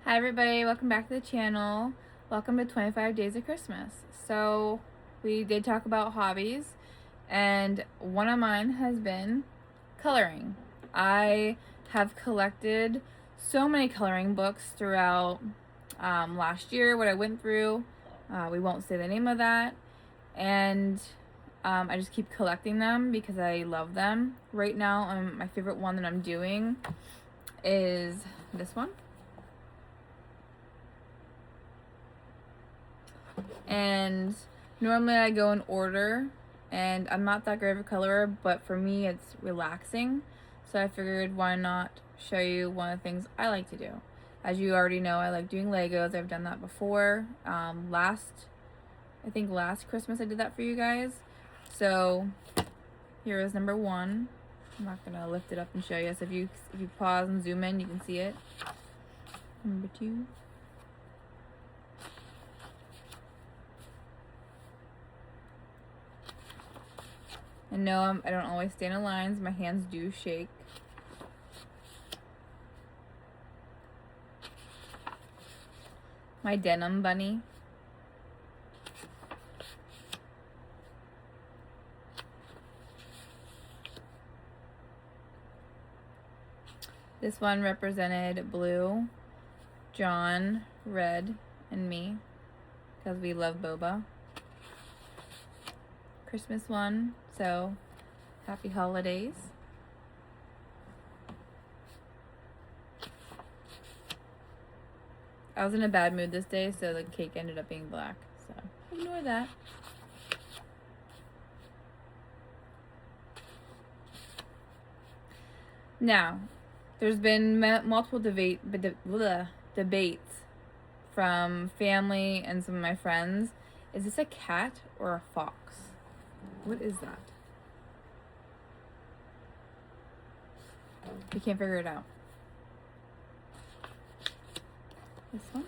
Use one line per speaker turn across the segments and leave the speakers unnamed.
Hi everybody, welcome back to the channel. Welcome to 25 Days of Christmas. So we did talk about hobbies, and one of mine has been coloring. I have collected so many coloring books throughout last year, what I went through. We won't say the name of that. And I just keep collecting them because I love them. Right now, my favorite one that I'm doing is this one. And normally I go in order, and I'm not that great of a colorer, but for me it's relaxing, so I figured why not show you one of the things I like to do. As you already know, I like doing Legos. I've done that before. I think last Christmas I did that for you guys. So here is number one. I'm not gonna lift it up and show you. So if you pause and zoom in, you can see it. Number two. And no, I don't always stay in the lines. My hands do shake. My denim bunny. This one represented blue, John, red, and me, because we love boba. Christmas one, so happy holidays. I was in a bad mood this day, so the cake ended up being black, so ignore that. Now, there's been multiple debates from family and some of my friends. Is this a cat or a fox? What is that? You can't figure it out. This one?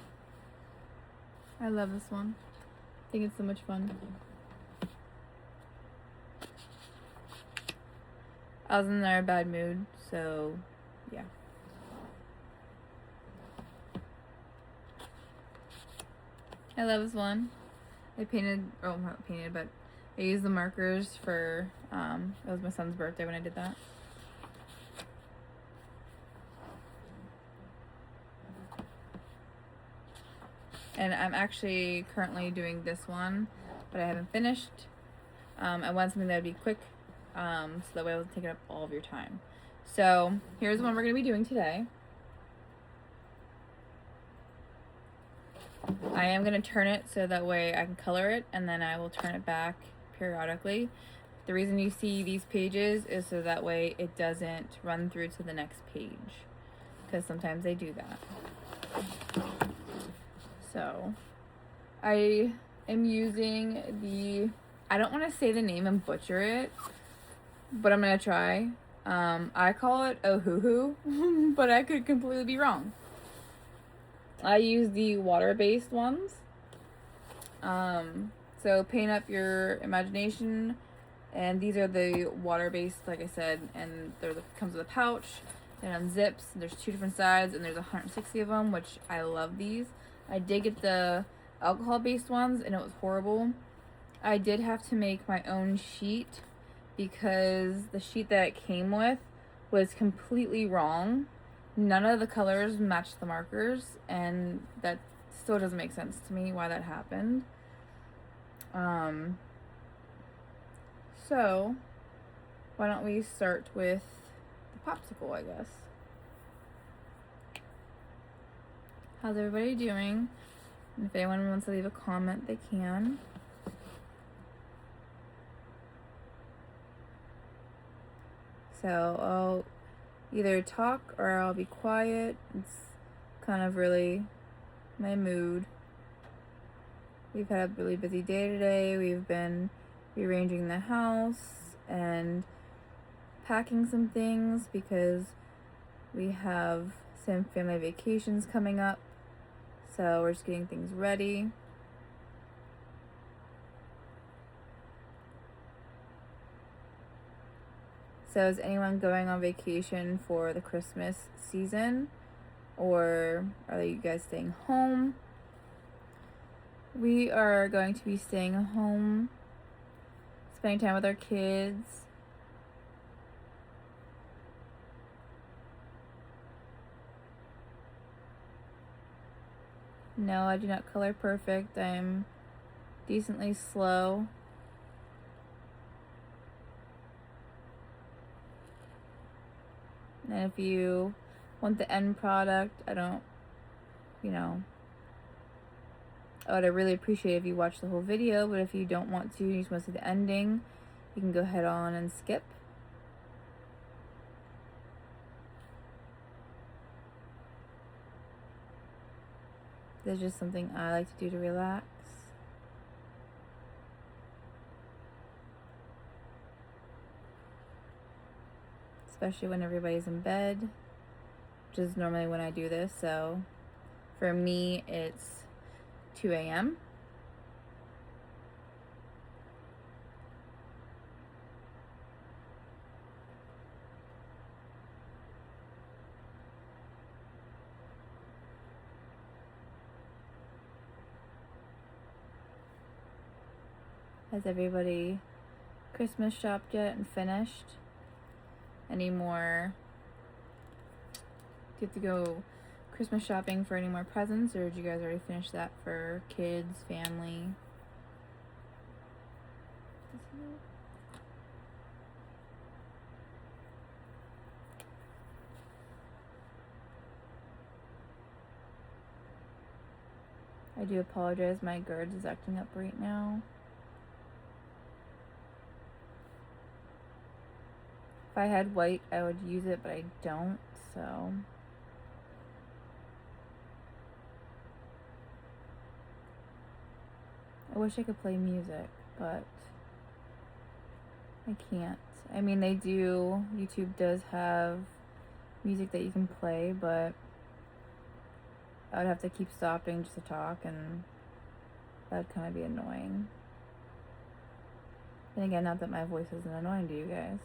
I love this one. I think it's so much fun. I was in a bad mood, so yeah. I love this one. I used the markers for, it was my son's birthday when I did that. And I'm actually currently doing this one, but I haven't finished. I want something that would be quick, so that way I won't take up all of your time. So here's the one we're going to be doing today. I am going to turn it so that way I can color it, and then I will turn it back periodically. The reason you see these pages is so that way it doesn't run through to the next page, because sometimes they do that. So I am using I don't want to say the name and butcher it, but I'm going to try. I call it Ohuhu, but I could completely be wrong. I use the water-based ones. So paint up your imagination, and these are the water-based, like I said, and comes with a pouch, and unzips. There's 2 different sides, and there's 160 of them, which I love these. I did get the alcohol-based ones, and it was horrible. I did have to make my own sheet because the sheet that it came with was completely wrong. None of the colors matched the markers, and that still doesn't make sense to me why that happened. So why don't we start with the popsicle, I guess. How's everybody doing? And if anyone wants to leave a comment, they can. So I'll either talk or I'll be quiet. It's kind of really my mood. We've had a really busy day today. We've been rearranging the house and packing some things because we have some family vacations coming up. So we're just getting things ready. So is anyone going on vacation for the Christmas season? or are you guys staying home? We are going to be staying home, spending time with our kids. No, I do not color perfect. I'm decently slow. And if you want the end product, I would really appreciate if you watch the whole video, but if you don't want to, you just want to see the ending, you can go ahead on and skip. This is just something I like to do to relax. Especially when everybody's in bed, which is normally when I do this. So for me, it's 2 a.m. Has everybody Christmas shopped yet and finished? Any more? Do you have to go Christmas shopping for any more presents, or did you guys already finish that for kids, family? I do apologize, my GERD is acting up right now. If I had white, I would use it, but I don't, so. I wish I could play music, but I can't. I mean, they do, YouTube does have music that you can play, but I would have to keep stopping just to talk, and that'd kind of be annoying. And again, not that my voice isn't annoying to you guys.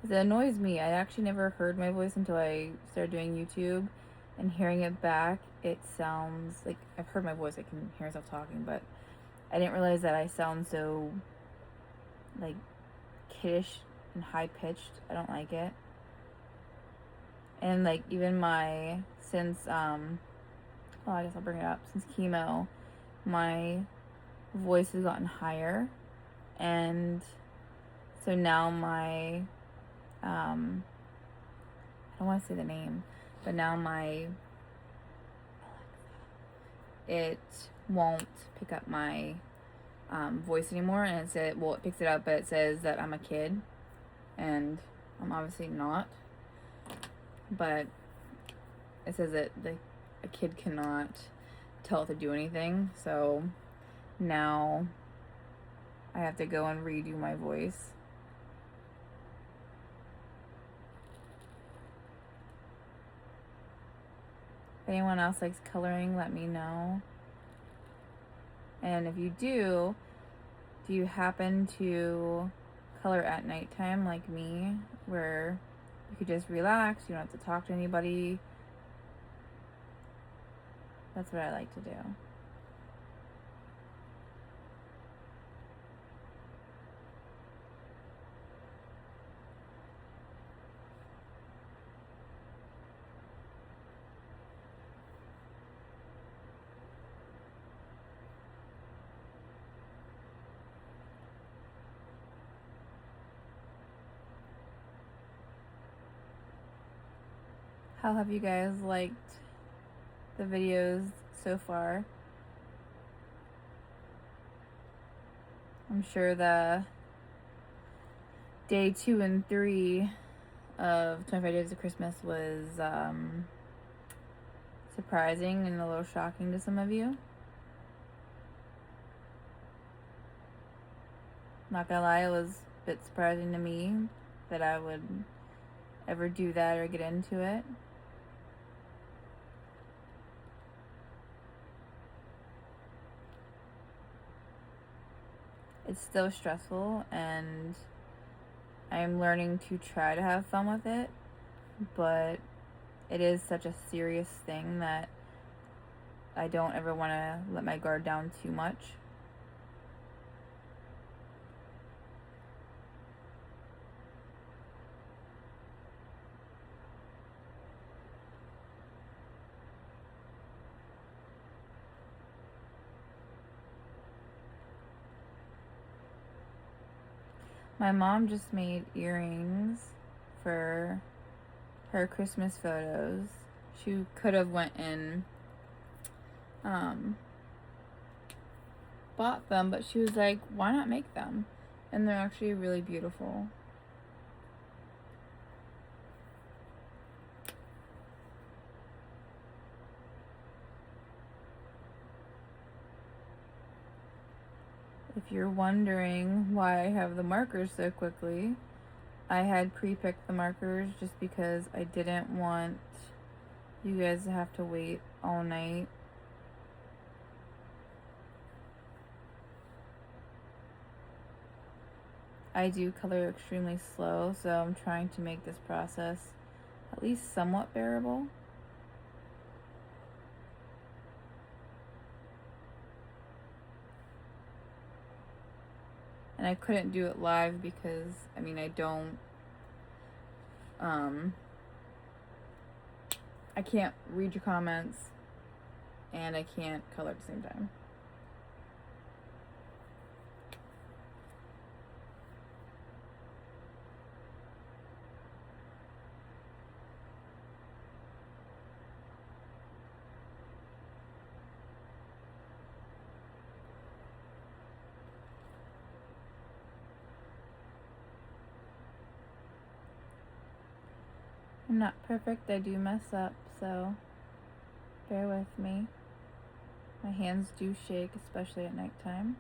It annoys me. I actually never heard my voice until I started doing YouTube, and hearing it back, it sounds like I've heard my voice. I can hear myself talking, but I didn't realize that I sound so like kiddish and high pitched. I don't like it. And like even since I guess I'll bring it up. Since chemo, my voice has gotten higher, and so now my I don't want to say the name, but now it won't pick up my voice anymore, and it picks it up, but it says that I'm a kid, and I'm obviously not. But it says that a kid cannot tell it to do anything, so now I have to go and redo my voice. If anyone else likes coloring, let me know. And if you do you happen to color at nighttime like me, where you could just relax, you don't have to talk to anybody? That's what I like to do. How have you guys liked the videos so far? I'm sure the day 2 and 3 of 25 Days of Christmas was surprising and a little shocking to some of you. Not gonna lie, it was a bit surprising to me that I would ever do that or get into it. It's still stressful, and I'm learning to try to have fun with it, but it is such a serious thing that I don't ever want to let my guard down too much. My mom just made earrings for her Christmas photos. She could have went and bought them, but she was like, why not make them? And they're actually really beautiful. If you're wondering why I have the markers so quickly, I had pre-picked the markers just because I didn't want you guys to have to wait all night. I do color extremely slow, so I'm trying to make this process at least somewhat bearable. And I couldn't do it live because, I mean, I can't read your comments and I can't color at the same time. I'm not perfect, I do mess up, so bear with me. My hands do shake, especially at nighttime.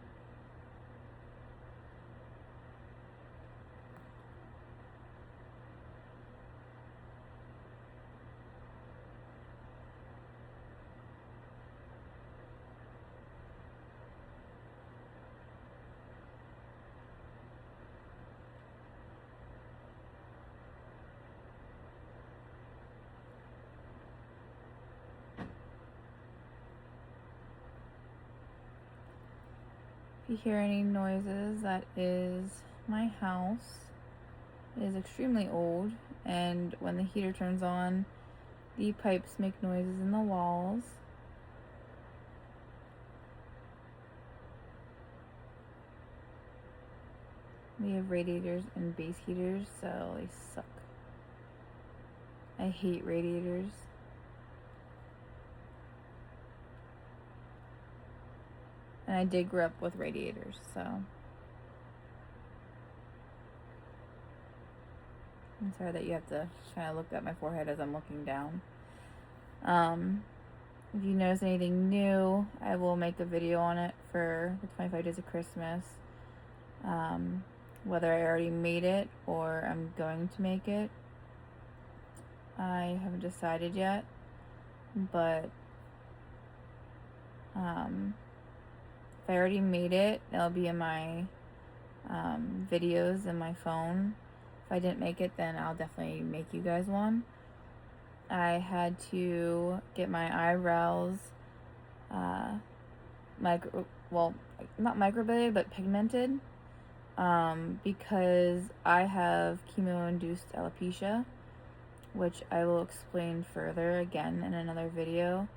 If you hear any noises, that is my house. It is extremely old, and when the heater turns on, the pipes make noises in the walls. We have radiators and base heaters, so they suck. I hate radiators. And I did grow up with radiators, so I'm sorry that you have to kind of look at my forehead as I'm looking down. If you notice anything new, I will make a video on it for the 25 Days of Christmas. Whether I already made it or I'm going to make it, I haven't decided yet, but if I already made it, it'll be in my videos in my phone. If I didn't make it, then I'll definitely make you guys one. I had to get my eyebrows not microbladed, but pigmented, because I have chemo-induced alopecia, which I will explain further again in another video.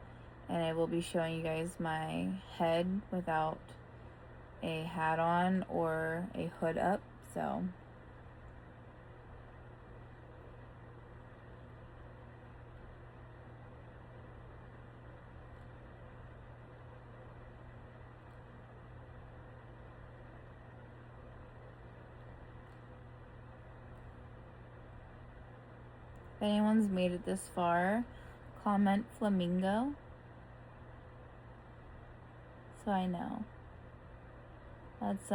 And I will be showing you guys my head without a hat on or a hood up, so if anyone's made it this far, comment flamingo so I know. That's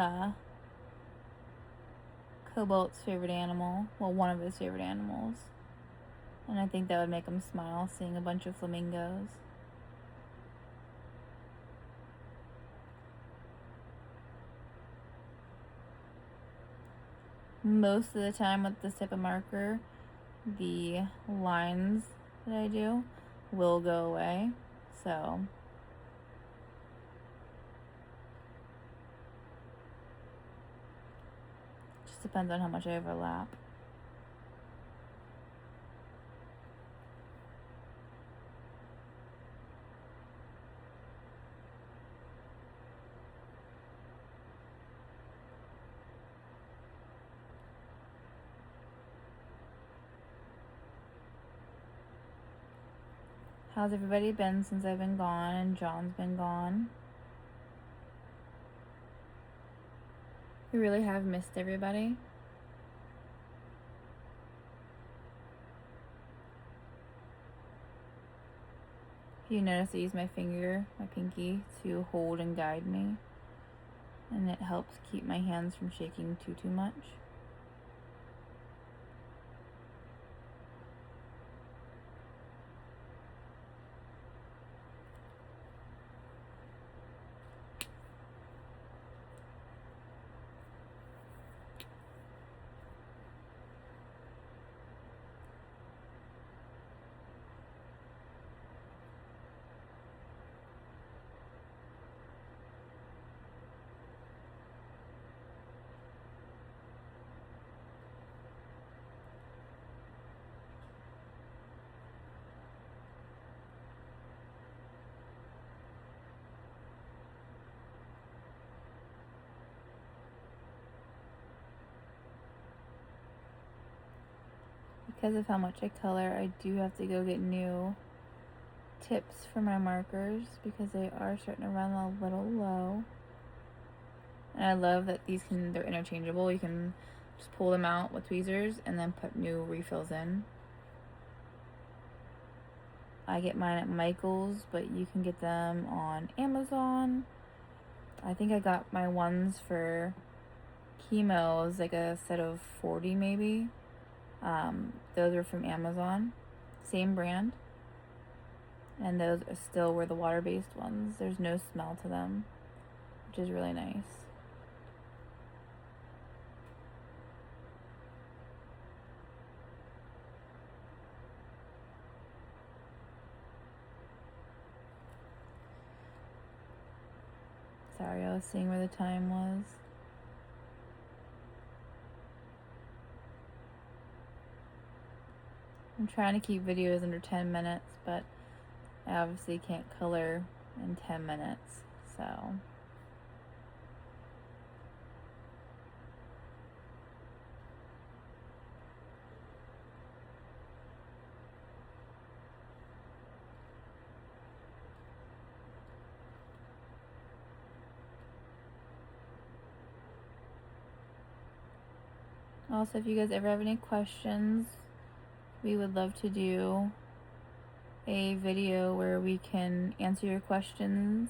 Cobalt's favorite animal. Well, one of his favorite animals. And I think that would make him smile, seeing a bunch of flamingos. Most of the time with this type of marker, the lines that I do will go away. So just depends on how much I overlap. How's everybody been since I've been gone and John's been gone? We really have missed everybody. If you notice, I use my finger, my pinky, to hold and guide me. And it helps keep my hands from shaking too much. Because of how much I color, I do have to go get new tips for my markers because they are starting to run a little low. And I love that they're interchangeable. You can just pull them out with tweezers and then put new refills in. I get mine at Michael's, but you can get them on Amazon. I think I got my ones for chemo. It was like a set of 40 maybe. Those were from Amazon. Same brand. And those still were the water-based ones. There's no smell to them, which is really nice. Sorry, I was seeing where the time was. I'm trying to keep videos under 10 minutes, but I obviously can't color in 10 minutes, so. Also, if you guys ever have any questions, we would love to do a video where we can answer your questions.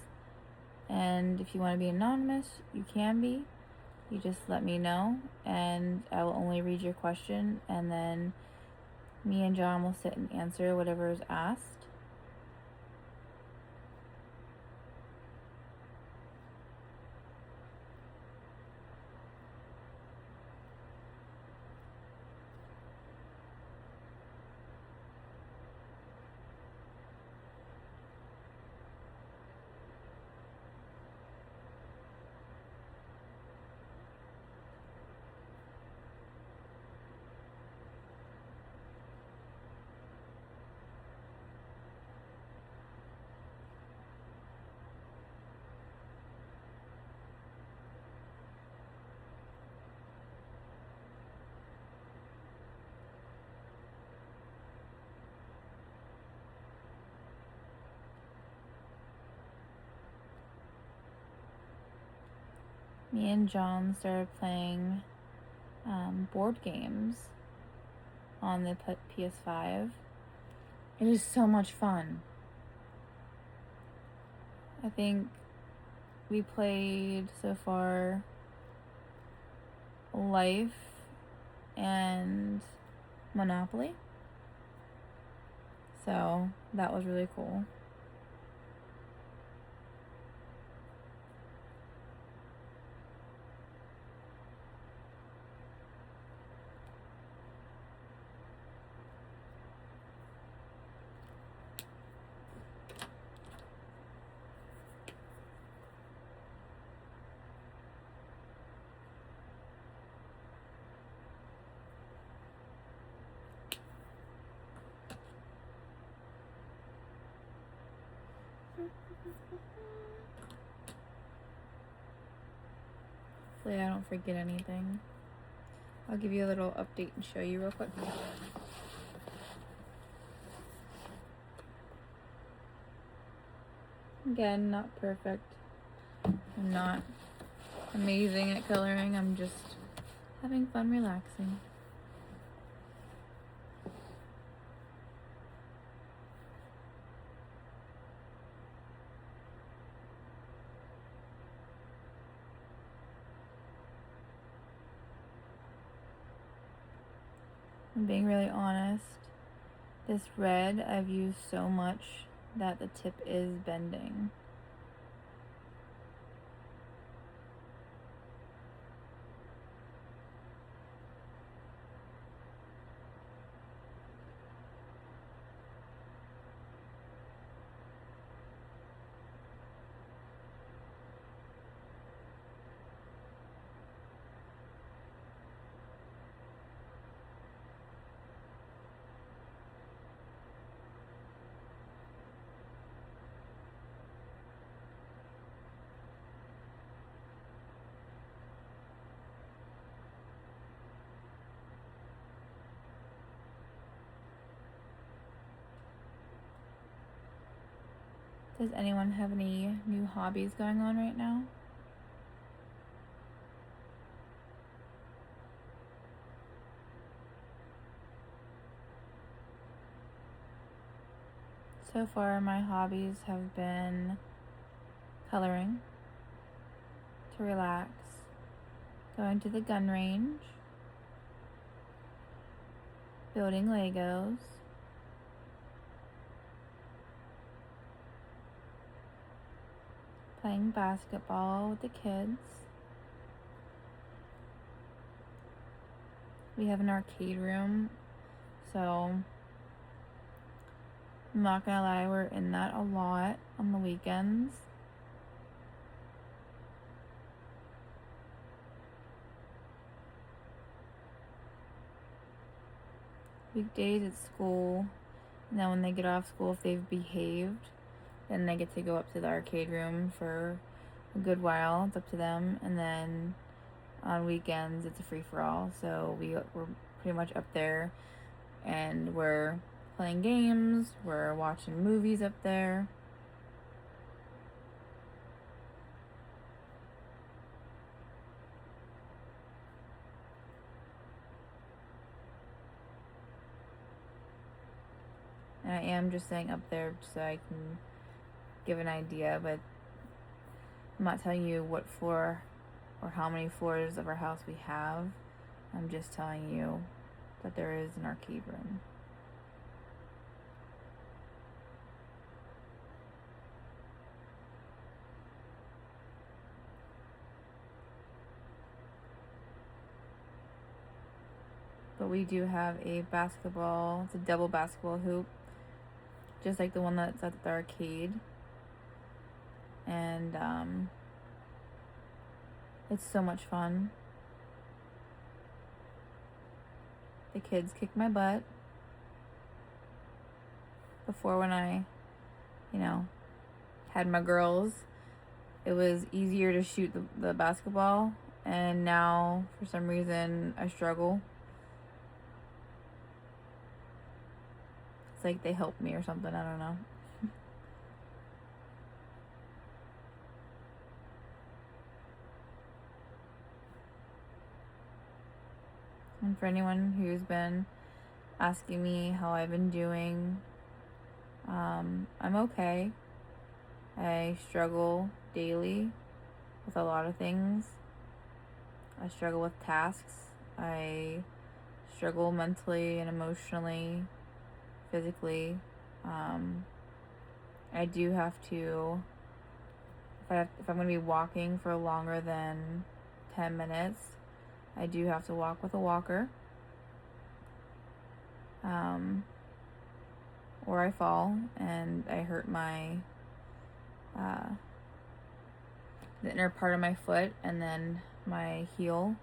And if you want to be anonymous, you can be. You just let me know, and I will only read your question, and then me and John will sit and answer whatever is asked. Me and John started playing board games on the PS5. It is so much fun. I think we played so far Life and Monopoly. So that was really cool. Hopefully I don't forget anything. I'll give you a little update and show you real quick. Again, not perfect. I'm not amazing at coloring. I'm just having fun relaxing. I'm being really honest. This red I've used so much that the tip is bending. Does anyone have any new hobbies going on right now? So far, my hobbies have been coloring to relax, going to the gun range, building Legos, playing basketball with the kids. We have an arcade room, so I'm not gonna lie, we're in that a lot on the weekends. Weekdays at school, and then when they get off school, if they've behaved, then they get to go up to the arcade room for a good while. It's up to them. And then on weekends, it's a free-for-all. So we're pretty much up there, and we're playing games, we're watching movies up there. And I am just saying up there so I can give an idea, but I'm not telling you what floor or how many floors of our house we have. I'm just telling you that there is an arcade room. But we do have a basketball, it's a double basketball hoop, just like the one that's at the arcade. And it's so much fun. The kids kick my butt. Before, when I, had my girls, it was easier to shoot the basketball. And now, for some reason, I struggle. It's like they help me or something, I don't know. And for anyone who's been asking me how I've been doing, I'm okay. I struggle daily with a lot of things. I struggle with tasks. I struggle mentally and emotionally, physically. I do have to, if I'm going to be walking for longer than 10 minutes, I do have to walk with a walker. Or I fall and I hurt my, the inner part of my foot and then my heel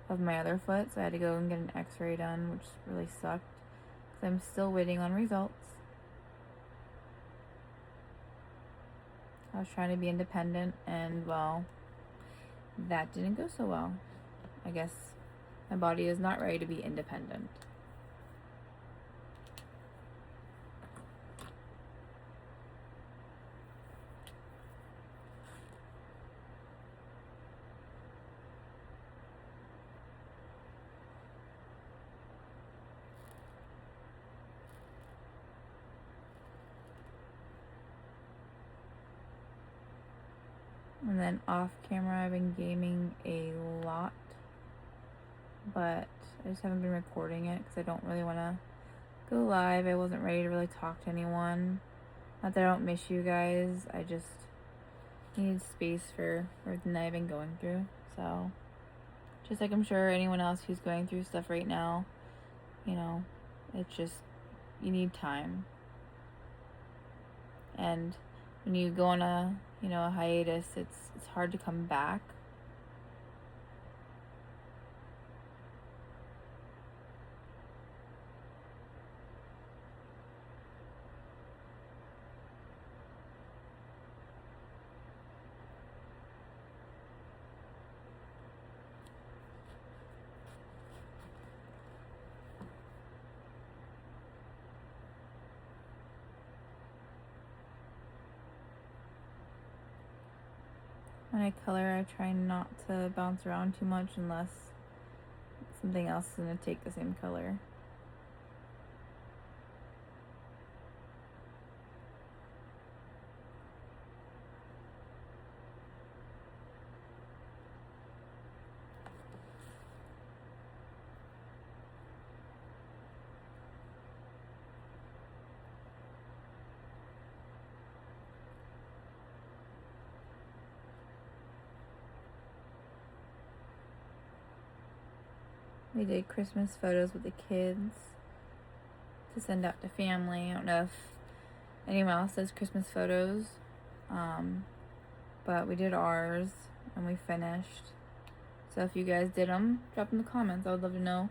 of my other foot. So I had to go and get an x-ray done, which really sucked because I'm still waiting on results. I was trying to be independent and, well, that didn't go so well. I guess my body is not ready to be independent. And then off camera, I've been gaming a lot, but I just haven't been recording it because I don't really want to go live. I wasn't ready to really talk to anyone. Not that I don't miss you guys, I just need space for everything that I've been going through. So, just like I'm sure anyone else who's going through stuff right now, you know, it's just, you need time. And when you go on a hiatus, it's hard to come back. When I color, I try not to bounce around too much unless something else is going to take the same color. We did Christmas photos with the kids to send out to family. I don't know if anyone else does Christmas photos, but we did ours and we finished. So if you guys did them, drop in the comments. I would love to know.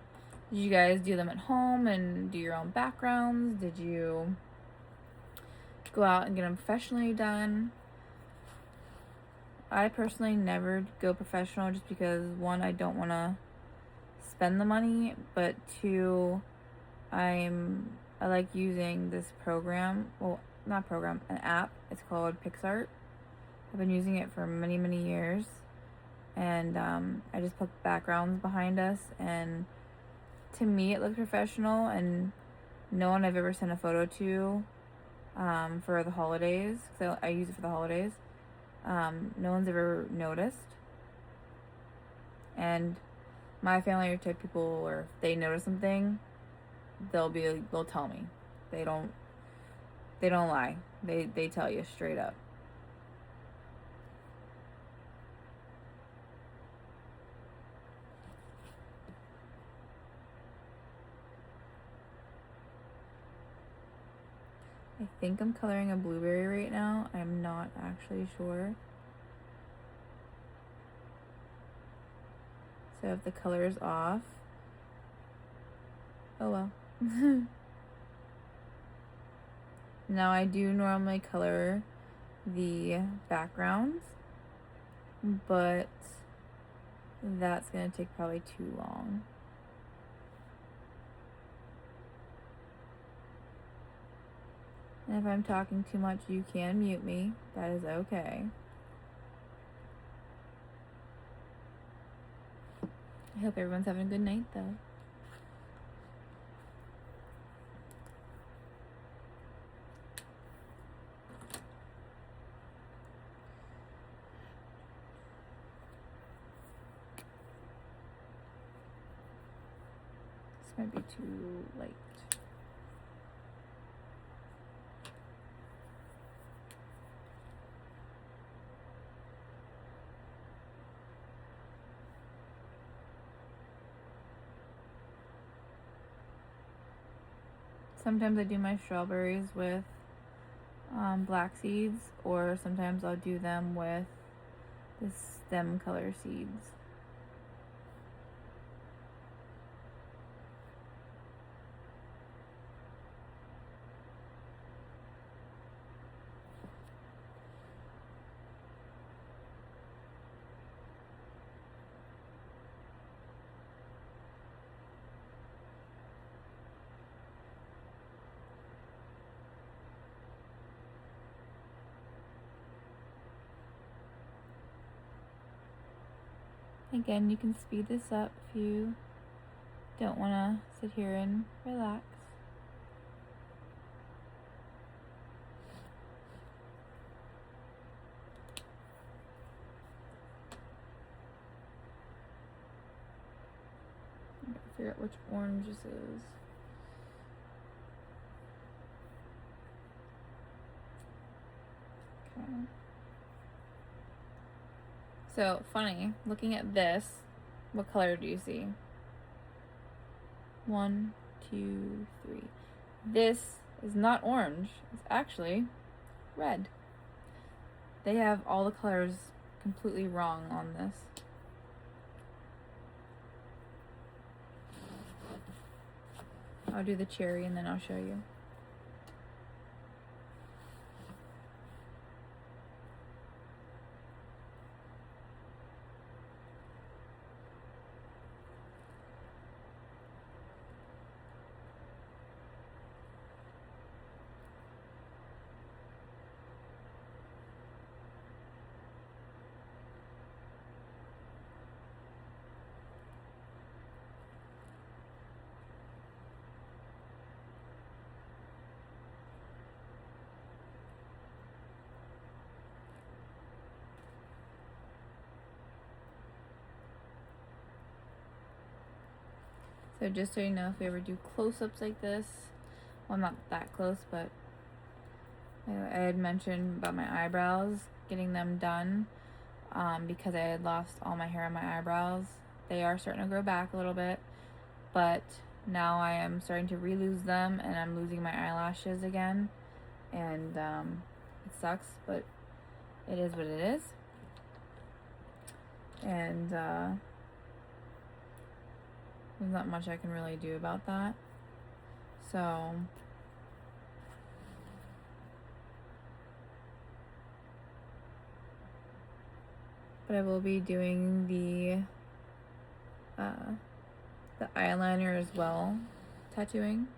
Did you guys do them at home and do your own backgrounds? Did you go out and get them professionally done? I personally never go professional just because, one, I don't want to spend the money, but two, I like using this program. Well, not program, an app. It's called PixArt. I've been using it for many, many years, and I just put backgrounds behind us, and to me it looks professional, and no one I've ever sent a photo to for the holidays, so I use it for the holidays, no one's ever noticed. And my family are type of people where if they notice something, they'll tell me. They don't lie. They tell you straight up. I think I'm coloring a blueberry right now. I'm not actually sure. So if the color is off, oh well. Now I do normally color the backgrounds, but that's gonna take probably too long. And if I'm talking too much, you can mute me. That is okay. I hope everyone's having a good night, though. This might be too light. Sometimes I do my strawberries with black seeds, or sometimes I'll do them with the stem color seeds. Again, you can speed this up if you don't want to sit here and relax. I gotta figure out which orange this is. Okay. So, funny, looking at this, what color do you see? 1, 2, 3. This is not orange. It's actually red. They have all the colors completely wrong on this. I'll do the cherry and then I'll show you. So just so you know, if we ever do close-ups like this, well, not that close, but I had mentioned about my eyebrows, getting them done, because I had lost all my hair on my eyebrows. They are starting to grow back a little bit, but now I am starting to re-lose them, and I'm losing my eyelashes again, and it sucks, but it is what it is. And there's not much I can really do about that. So but I will be doing the eyeliner as well, tattooing.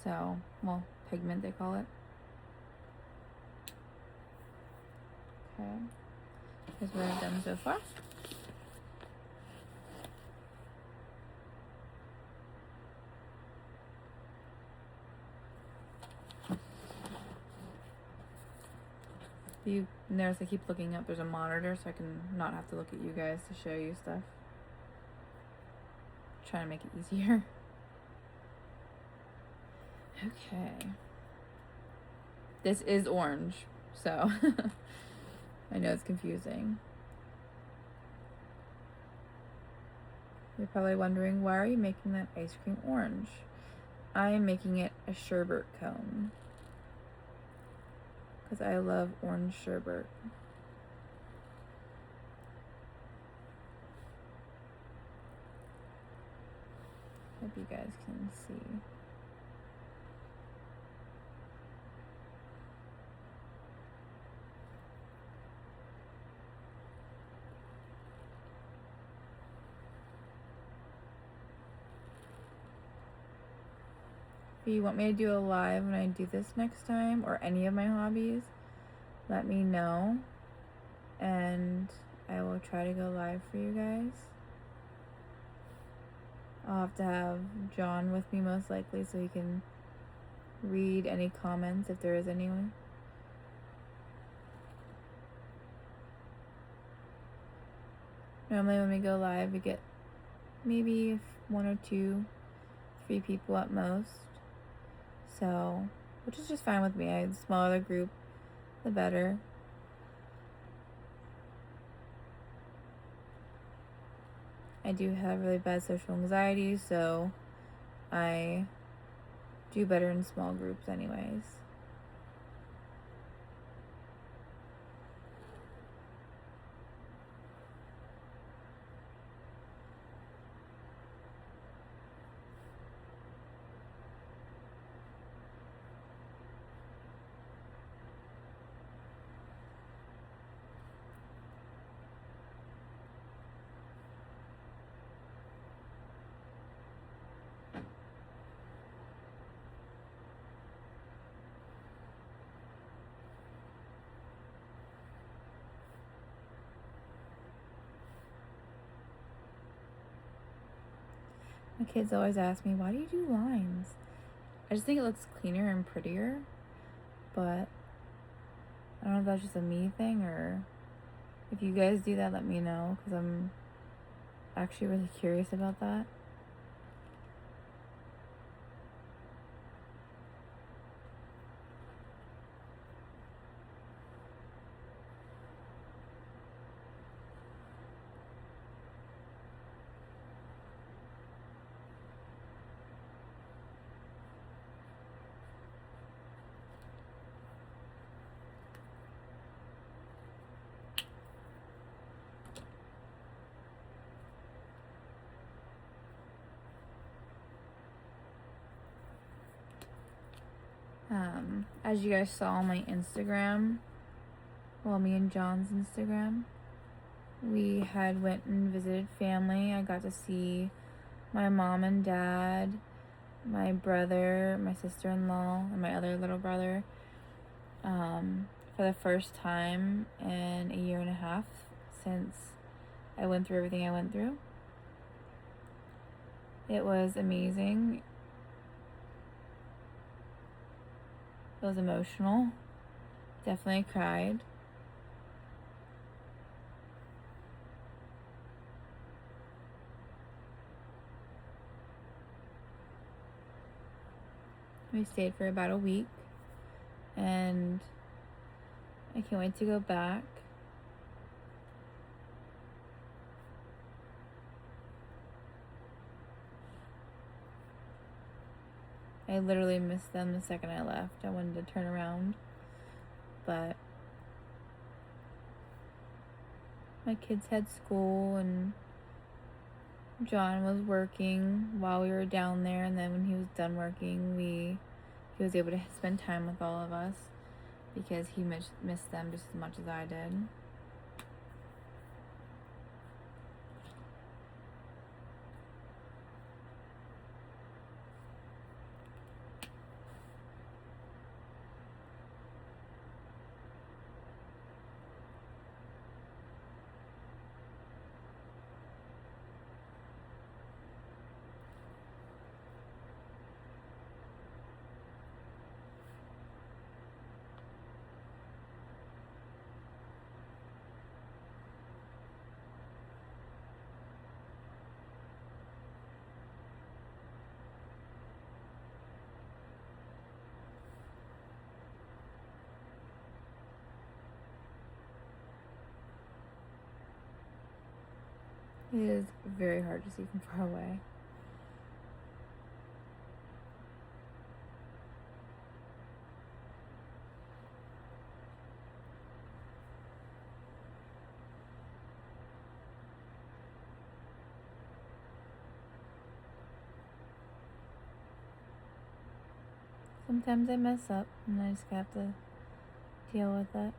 So, well, pigment they call it. Okay. Here's what I've done so far. You notice I keep looking up. There's a monitor so I can not have to look at you guys to show you stuff. Trying to make it easier. Okay. This is orange, so I know it's confusing. You're probably wondering, why are you making that ice cream orange? I am making it a sherbet cone, because I love orange sherbet. Hope you guys can see. If you want me to do a live when I do this next time, or any of my hobbies, let me know, and I will try to go live for you guys. I'll have to have John with me most likely so he can read any comments if there is anyone. Normally when we go live we get maybe 1 or 2, 3 people at most. So, which is just fine with me. The smaller the group, the better. I do have really bad social anxiety, so I do better in small groups anyways. My kids always ask me, why do you do lines? I just think it looks cleaner and prettier, but I don't know if that's just a me thing, or if you guys do that, let me know, because I'm actually really curious about that. As you guys saw on my Instagram, well, me and John's Instagram, we had went and visited family. I got to see my mom and dad, my brother, my sister-in-law, and my other little brother, for the first time in a year and a half since I went through everything I went through. It was amazing. It was emotional. Definitely cried. We stayed for about a week, and I can't wait to go back. I literally missed them the second I left. I wanted to turn around, but my kids had school, and John was working while we were down there, and then when he was done working, he was able to spend time with all of us because he missed them just as much as I did. It is very hard to see from far away. Sometimes I mess up, and I just have to deal with it.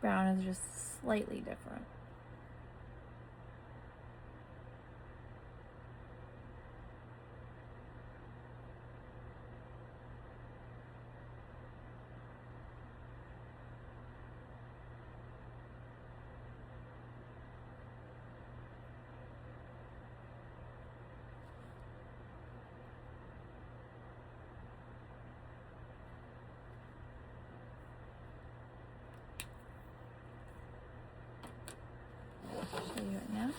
Brown is just slightly different. Show you it now.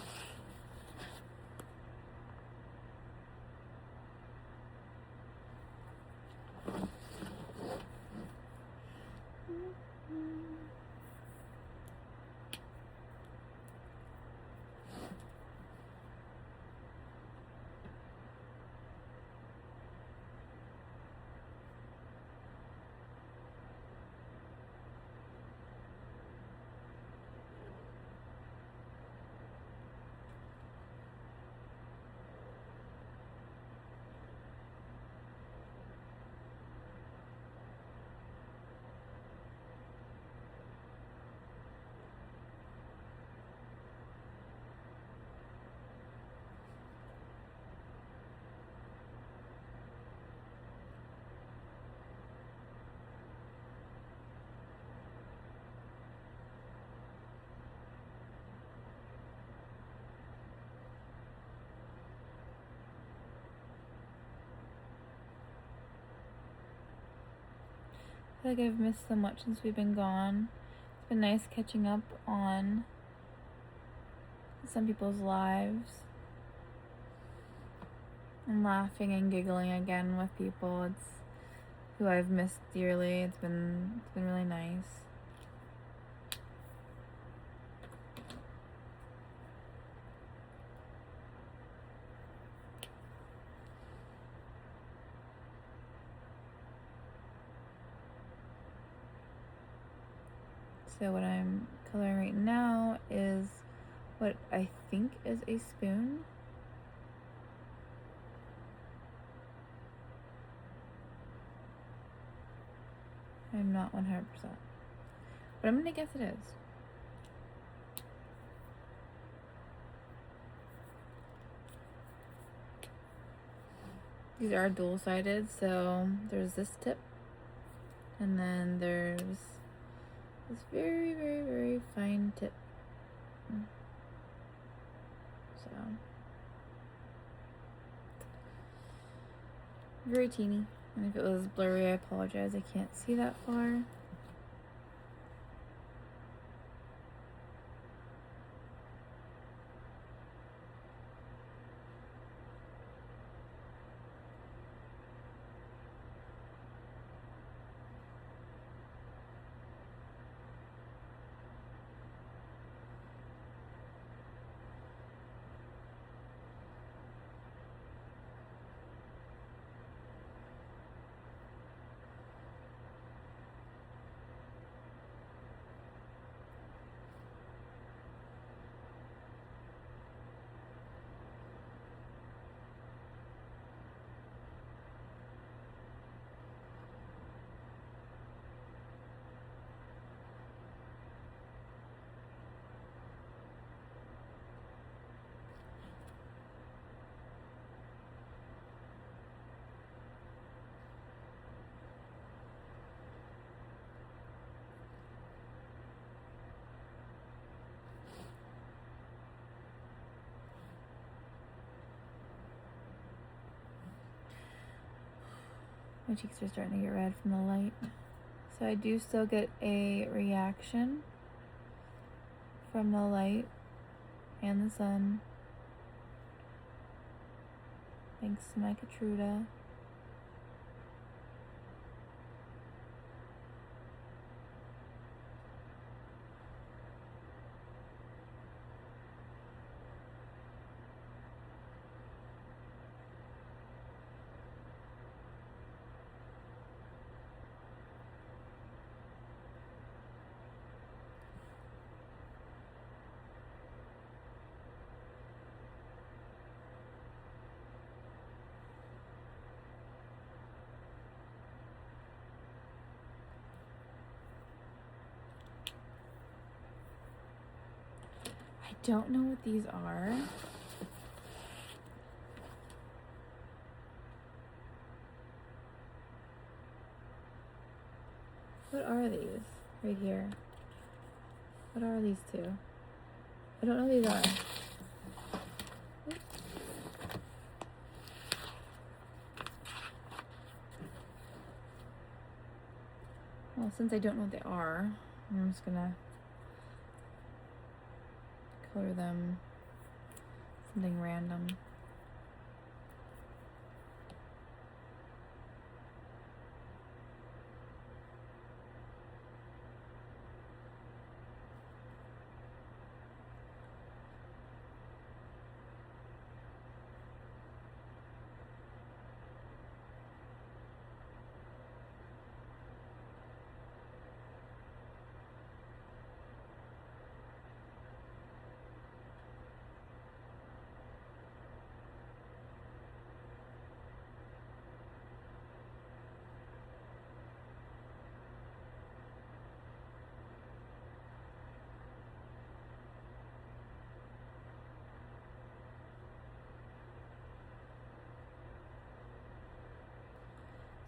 feel like I've missed so much since we've been gone. It's been nice catching up on some people's lives and laughing and giggling again with people who I've missed dearly. It's been really nice. So what I'm coloring right now is what I think is a spoon. I'm not 100%, but I'm gonna guess it is. These are dual-sided, so there's this tip, and then there's this very, very, very fine tip. So, very teeny. And if it was blurry, I apologize. I can't see that far. My cheeks are starting to get red from the light. So I do still get a reaction from the light and the sun. Thanks to my Keytruda. I don't know what these are. What are these right here? What are these two? I don't know what these are. Well, since I don't know what they are, I'm just gonna color them something random.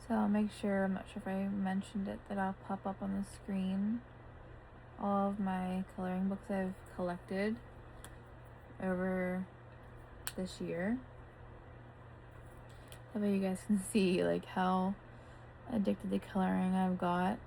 So I'll make sure, I'm not sure if I mentioned it, that I'll pop up on the screen all of my coloring books I've collected over this year. That way you guys can see like how addicted to coloring I've got.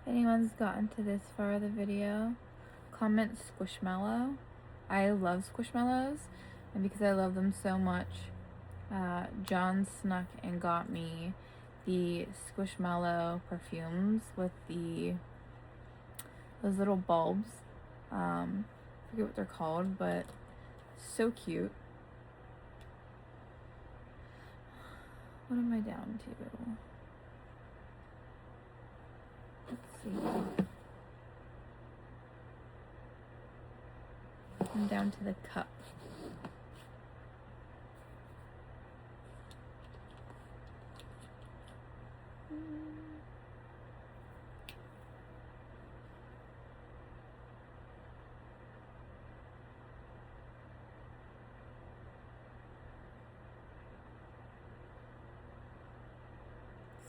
If anyone's gotten to this far of the video, comment Squishmallow. I love Squishmallows, and because I love them so much, John snuck and got me the Squishmallow perfumes with those little bulbs. I forget what they're called, but so cute. What am I down to? Let's see. I'm down to the cup.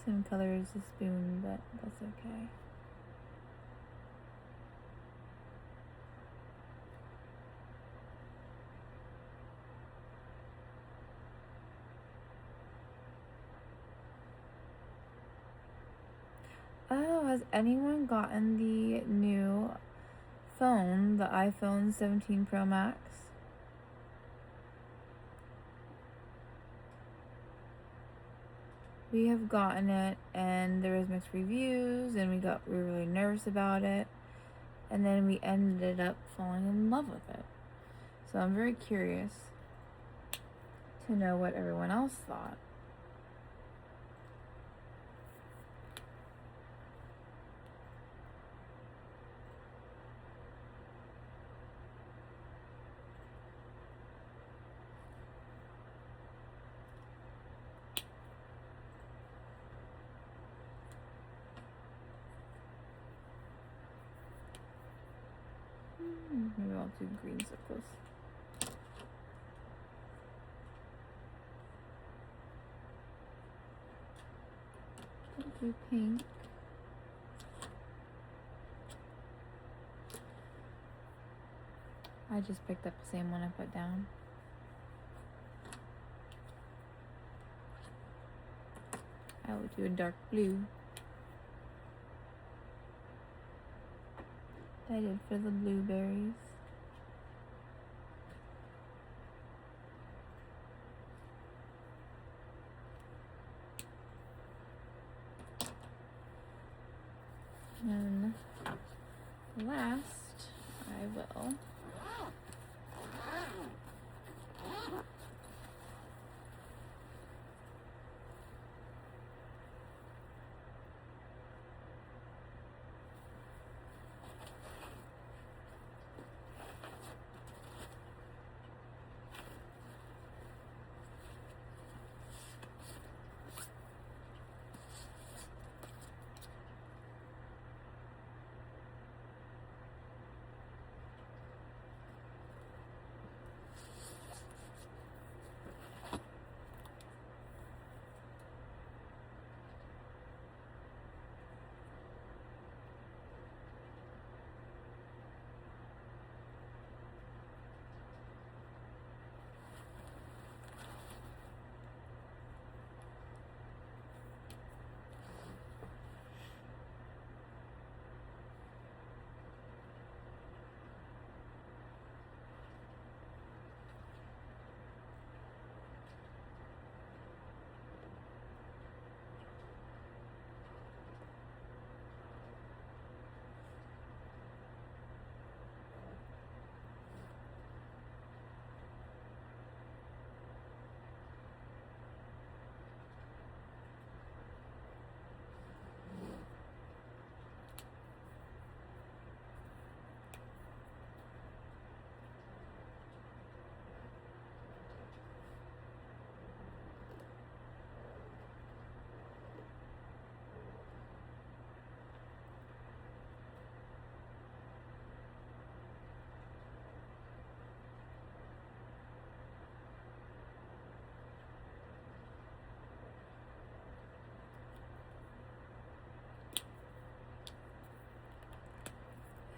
Same color as the spoon, but that's okay. Oh, has anyone gotten the new phone, the iPhone 17 Pro Max? We have gotten it, and there was mixed reviews, and we were really nervous about it, and then we ended up falling in love with it. So I'm very curious to know what everyone else thought. Maybe I'll do green circles. I'll do pink. I just picked up the same one I put down. I will do a dark blue. I did for the blueberries. And last, I will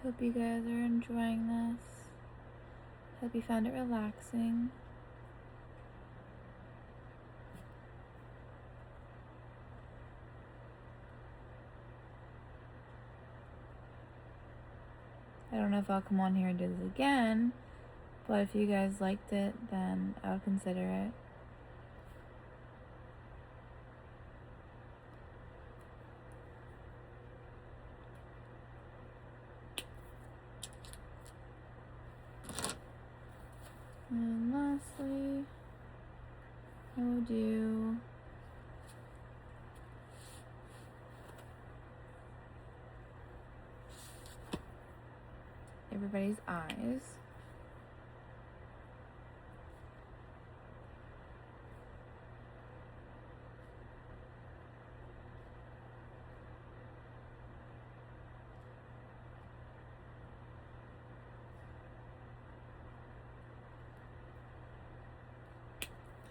hope you guys are enjoying this. Hope you found it relaxing. I don't know if I'll come on here and do this again, but if you guys liked it, then I would consider it. And lastly, I will do everybody's eyes.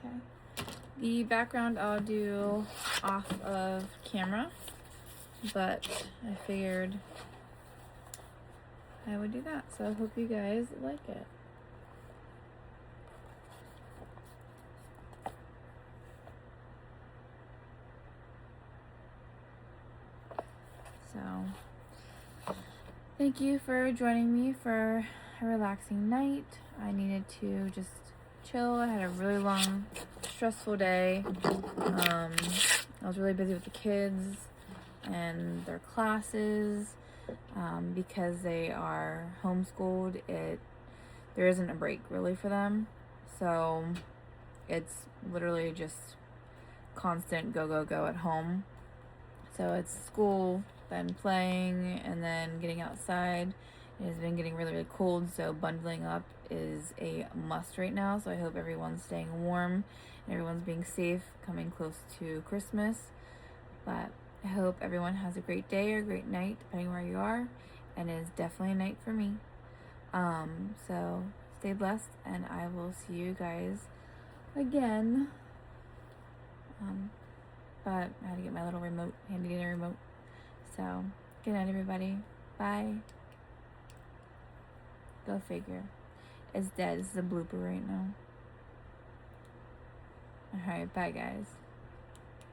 Okay. The background I'll do off of camera, but I figured I would do that. So I hope you guys like it. So thank you for joining me for a relaxing night. I needed to just chill. I had a really long, stressful day. I was really busy with the kids and their classes. Because they are homeschooled, there isn't a break really for them. So it's literally just constant go at home. So it's school, then playing, and then getting outside. It has been getting really, really cold, so bundling up is a must right now. So I hope everyone's staying warm and everyone's being safe coming close to Christmas. But I hope everyone has a great day or a great night, depending where you are. And it is definitely a night for me. So stay blessed, and I will see you guys again. But I had to get my little remote, handy dandy remote. So good night, everybody. Bye. Go figure. It's dead. This is a blooper right now. Alright, bye guys.